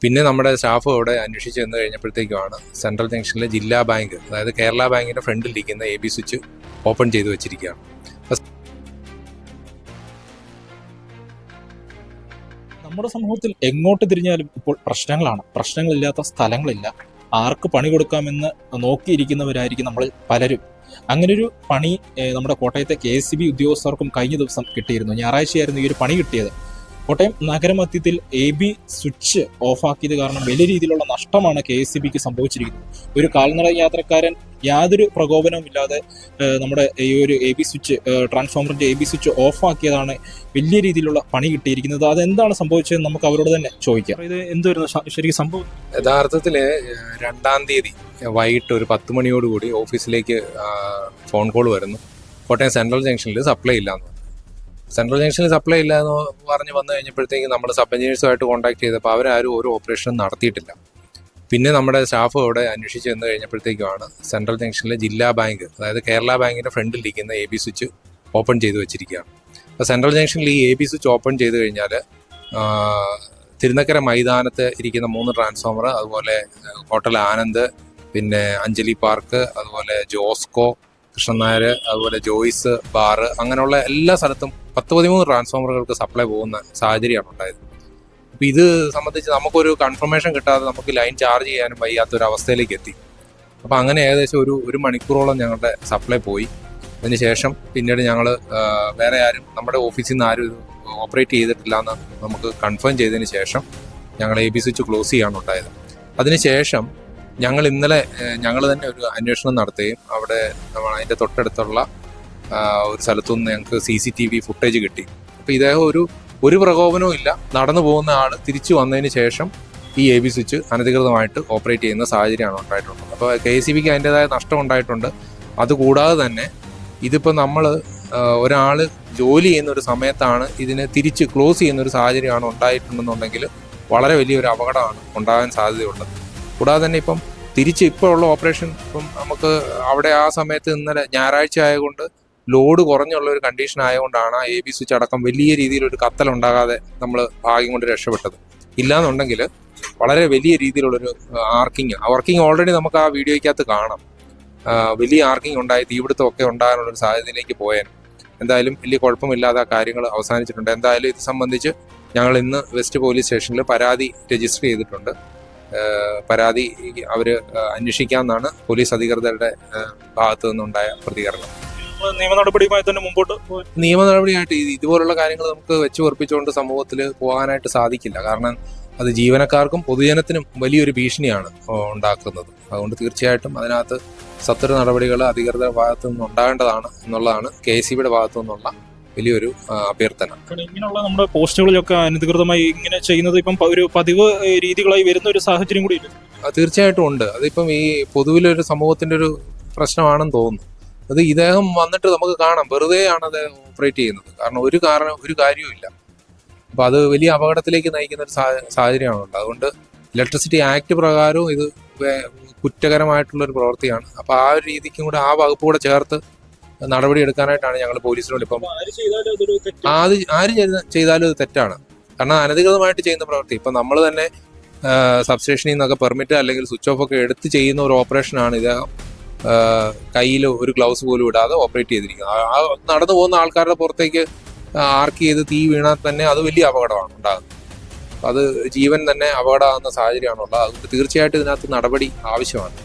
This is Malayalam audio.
പിന്നെ നമ്മുടെ സ്റ്റാഫ് അവിടെ അന്വേഷിച്ച് ചെന്ന് കഴിഞ്ഞപ്പോഴത്തേക്കുമാണ് സെൻട്രൽ ജംഗ്ഷനിലെ ജില്ലാ ബാങ്ക്, അതായത് കേരള ബാങ്കിൻ്റെ ഫ്രണ്ടിലിരിക്കുന്ന AB സ്വിച്ച് ഓപ്പൺ ചെയ്ത് വെച്ചിരിക്കുകയാണ്. നമ്മുടെ സമൂഹത്തിൽ എങ്ങോട്ട് തിരിഞ്ഞാലും ഇപ്പോൾ പ്രശ്നങ്ങളാണ്. പ്രശ്നങ്ങളില്ലാത്ത സ്ഥലങ്ങളില്ല. ആർക്ക് പണി കൊടുക്കാമെന്ന് നോക്കിയിരിക്കുന്നവരായിരിക്കും നമ്മൾ പലരും. അങ്ങനൊരു പണി നമ്മുടെ കോട്ടയത്തെ KSEB ഉദ്യോഗസ്ഥർക്കും കഴിഞ്ഞ ദിവസം കിട്ടിയിരുന്നു. ഞായറാഴ്ചയായിരുന്നു ഈ ഒരു പണി കിട്ടിയത്. കോട്ടയം നഗരമധ്യത്തിൽ AB സ്വിച്ച് ഓഫാക്കിയത് കാരണം വലിയ രീതിയിലുള്ള നഷ്ടമാണ് KSEBക്ക് സംഭവിച്ചിരിക്കുന്നത്. ഒരു കാൽനട യാത്രക്കാരൻ യാതൊരു പ്രകോപനവും ഇല്ലാതെ നമ്മുടെ ഈ ഒരു AB സ്വിച്ച്, ട്രാൻസ്ഫോമറിന്റെ AB സ്വിച്ച് ഓഫാക്കിയതാണ് വലിയ രീതിയിലുള്ള പണി കിട്ടിയിരിക്കുന്നത്. അതെന്താണ് സംഭവിച്ചതെന്ന് നമുക്ക് അവരോട് തന്നെ ചോദിക്കാം. ഇത് എന്തായിരുന്നു ശരിക്കും സംഭവം? യഥാർത്ഥത്തില് 2-ാം തീയതി വൈകിട്ട് ഒരു 10 മണിയോടുകൂടി ഓഫീസിലേക്ക് ഫോൺ കോൾ വരുന്നു. കോട്ടയം സെൻട്രൽ ജംഗ്ഷനിൽ സപ്ലൈ ഇല്ലാന്ന്. സെൻട്രൽ ജംഗ്ഷനിൽ സപ്ലൈ ഇല്ല എന്ന് പറഞ്ഞ് വന്നു കഴിഞ്ഞപ്പോഴത്തേക്ക് നമ്മൾ സബ് എഞ്ചിനീയേഴ്സുമായിട്ട് കോൺടാക്ട് ചെയ്തപ്പോൾ അവരാരും ഒരു ഓപ്പറേഷനും നടത്തിയിട്ടില്ല. പിന്നെ നമ്മുടെ സ്റ്റാഫ് അവിടെ അന്വേഷിച്ച് ചെന്ന് കഴിഞ്ഞപ്പോഴത്തേക്കുമാണ് സെൻട്രൽ ജംഗ്ഷനിലെ ജില്ലാ ബാങ്ക്, അതായത് കേരള ബാങ്കിൻ്റെ ഫ്രണ്ടിലിരിക്കുന്ന AB സ്വിച്ച് ഓപ്പൺ ചെയ്ത് വെച്ചിരിക്കുകയാണ്. അപ്പോൾ സെൻട്രൽ ജംഗ്ഷനിൽ ഈ AB സ്വിച്ച് ഓപ്പൺ ചെയ്ത് കഴിഞ്ഞാൽ തിരുനക്കര മൈതാനത്ത് ഇരിക്കുന്ന 3 ട്രാൻസ്ഫോമർ, അതുപോലെ ഹോട്ടൽ ആനന്ദ്, പിന്നെ അഞ്ജലി പാർക്ക്, അതുപോലെ ജോസ്കോ, കൃഷ്ണൻ നായർ, അതുപോലെ ജോയ്സ് ബാർ, അങ്ങനെയുള്ള എല്ലാ സ്ഥലത്തും 10-13 ട്രാൻസ്ഫോമറുകൾക്ക് സപ്ലൈ പോകുന്ന സാഹചര്യമാണ് ഉണ്ടായത്. അപ്പോൾ ഇത് സംബന്ധിച്ച് നമുക്കൊരു കൺഫർമേഷൻ കിട്ടാതെ നമുക്ക് ലൈൻ ചാർജ് ചെയ്യാനും വയ്യാത്തൊരു അവസ്ഥയിലേക്ക് എത്തി. അപ്പോൾ അങ്ങനെ ഏകദേശം ഒരു മണിക്കൂറോളം ഞങ്ങളുടെ സപ്ലൈ പോയി. അതിനുശേഷം പിന്നീട് ഞങ്ങൾ വേറെ ആരും നമ്മുടെ ഓഫീസിൽ നിന്ന് ആരും ഇത് ഓപ്പറേറ്റ് ചെയ്തിട്ടില്ല എന്ന് നമുക്ക് കൺഫേം ചെയ്തതിന് ശേഷം ഞങ്ങൾ AB സ്വിച്ച് ക്ലോസ് ചെയ്യാണ് ഉണ്ടായത്. അതിനുശേഷം ഞങ്ങൾ ഇന്നലെ ഞങ്ങൾ തന്നെ ഒരു അന്വേഷണം നടത്തുകയും അവിടെ അതിൻ്റെ തൊട്ടടുത്തുള്ള ഒരു സ്ഥലത്തുനിന്ന് ഞങ്ങൾക്ക് CCTV ഫുട്ടേജ് കിട്ടി. അപ്പോൾ ഇദ്ദേഹം ഒരു പ്രകോപനവും ഇല്ല, നടന്നു പോകുന്ന ആൾ തിരിച്ചു വന്നതിന് ശേഷം ഈ AB സ്വിച്ച് അനധികൃതമായിട്ട് ഓപ്പറേറ്റ് ചെയ്യുന്ന സാഹചര്യമാണ് ഉണ്ടായിട്ടുള്ളത്. അപ്പോൾ KSEBക്ക് അതിൻ്റെതായ നഷ്ടം ഉണ്ടായിട്ടുണ്ട്. അതുകൂടാതെ തന്നെ ഇതിപ്പോൾ നമ്മൾ ഒരാൾ ജോലി ചെയ്യുന്ന ഒരു സമയത്താണ് ഇതിനെ തിരിച്ച് ക്ലോസ് ചെയ്യുന്ന ഒരു സാഹചര്യമാണ് ഉണ്ടായിട്ടുണ്ടെന്നുണ്ടെങ്കിൽ വളരെ വലിയൊരു അപകടമാണ് ഉണ്ടാകാൻ സാധ്യതയുള്ളത്. കൂടാതെ തന്നെ ഇപ്പോൾ ഉള്ള ഓപ്പറേഷൻ നമുക്ക് അവിടെ ആ സമയത്ത് ഇന്നലെ ഞായറാഴ്ച ആയതുകൊണ്ട് ലോഡ് കുറഞ്ഞുള്ള ഒരു കണ്ടീഷൻ ആയതുകൊണ്ടാണ് ആ AB സ്വിച്ച് അടക്കം വലിയ രീതിയിലൊരു കത്തലുണ്ടാകാതെ നമ്മൾ ഭാഗ്യം കൊണ്ട് രക്ഷപ്പെട്ടത്. ഇല്ലാന്നുണ്ടെങ്കിൽ വളരെ വലിയ രീതിയിലുള്ളൊരു വർക്കിംഗ് ഓൾറെഡി നമുക്ക് ആ വീഡിയോയ്ക്കകത്ത് കാണാം. വലിയ ആർക്കിംഗ് ഉണ്ടായി, തീപിടുത്തമൊക്കെ ഉണ്ടാകാനുള്ളൊരു സാധ്യതയിലേക്ക് പോയാലും എന്തായാലും വലിയ കുഴപ്പമില്ലാതെ ആ കാര്യങ്ങൾ അവസാനിച്ചിട്ടുണ്ട്. എന്തായാലും ഇത് സംബന്ധിച്ച് ഞങ്ങൾ ഇന്ന് വെസ്റ്റ് പോലീസ് സ്റ്റേഷനിൽ പരാതി രജിസ്റ്റർ ചെയ്തിട്ടുണ്ട്. പരാതി അവർ അന്വേഷിക്കാമെന്നാണ് പോലീസ് അധികൃതരുടെ ഭാഗത്തു നിന്നുണ്ടായ പ്രതികരണം. നിയമ നടപടിയുമായി തന്നെ മുമ്പോട്ട് നിയമ നടപടിയായിട്ട് ഇതുപോലുള്ള കാര്യങ്ങൾ നമുക്ക് വെച്ച് ഉറപ്പിച്ചുകൊണ്ട് സമൂഹത്തിൽ പോകാനായിട്ട് സാധിക്കില്ല. കാരണം അത് ജീവനക്കാർക്കും പൊതുജനത്തിനും വലിയൊരു ഭീഷണിയാണ് ഉണ്ടാക്കുന്നത്. അതുകൊണ്ട് തീർച്ചയായിട്ടും അതിനകത്ത് സത്വര നടപടികൾ അധികൃതരുടെ ഭാഗത്തു നിന്ന് ഉണ്ടാകേണ്ടതാണ് എന്നുള്ളതാണ് KSEBയുടെ ഭാഗത്തു നിന്നുള്ള വലിയൊരു അഭ്യർത്ഥന. ഇങ്ങനെയുള്ള നമ്മുടെ പോസ്റ്റുകളിലൊക്കെ അനധികൃതമായി ഇങ്ങനെ ചെയ്യുന്നത് ഇപ്പം ഒരു പതിവ് രീതികളായി വരുന്ന ഒരു സാഹചര്യം കൂടി ഇല്ല? തീർച്ചയായിട്ടും ഉണ്ട്. അതിപ്പം ഈ പൊതുവിലൊരു സമൂഹത്തിന്റെ ഒരു പ്രശ്നമാണെന്ന് തോന്നുന്നു. അത് ഇദ്ദേഹം വന്നിട്ട് നമുക്ക് കാണാം, വെറുതെ ആണ് അദ്ദേഹം ഓപ്പറേറ്റ് ചെയ്യുന്നത്. കാരണം ഒരു കാര്യവും ഇല്ല. അപ്പോൾ അത് വലിയ അപകടത്തിലേക്ക് നയിക്കുന്ന ഒരു സാഹചര്യമാണ് ഉണ്ട്. അതുകൊണ്ട് ഇലക്ട്രിസിറ്റി ആക്ട് പ്രകാരവും ഇത് കുറ്റകരമായിട്ടുള്ളൊരു പ്രവൃത്തിയാണ്. അപ്പോൾ ആ ഒരു രീതിക്കും കൂടെ ആ വകുപ്പ് കൂടെ ചേർത്ത് നടപടി എടുക്കാനായിട്ടാണ് ഞങ്ങൾ പോലീസിനോട് ആര് ചെയ്താലും ഇത് തെറ്റാണ്. കാരണം അനധികൃതമായിട്ട് ചെയ്യുന്ന പ്രവൃത്തി. ഇപ്പം നമ്മൾ തന്നെ സബ്സ്റ്റേഷനിൽ നിന്നൊക്കെ പെർമിറ്റ് അല്ലെങ്കിൽ സ്വിച്ച് ഓഫ് ഒക്കെ എടുത്ത് ചെയ്യുന്ന ഒരു ഓപ്പറേഷനാണ് ഇദ്ദേഹം കയ്യിൽ ഒരു ഗ്ലൗസ് പോലും ഇടാതെ ഓപ്പറേറ്റ് ചെയ്തിരിക്കുന്നത്. ആ നടന്നു പോകുന്ന ആൾക്കാരുടെ പുറത്തേക്ക് ആർക്ക് ചെയ്ത് തീ വീണാൽ തന്നെ അത് വലിയ അപകടമാണ് ഉണ്ടാകുന്നത്. അത് ജീവൻ തന്നെ അപകടമാകുന്ന സാഹചര്യമാണുള്ളത്. അതുകൊണ്ട് തീർച്ചയായിട്ടും ഇതിനകത്ത് നടപടി ആവശ്യമാണ്.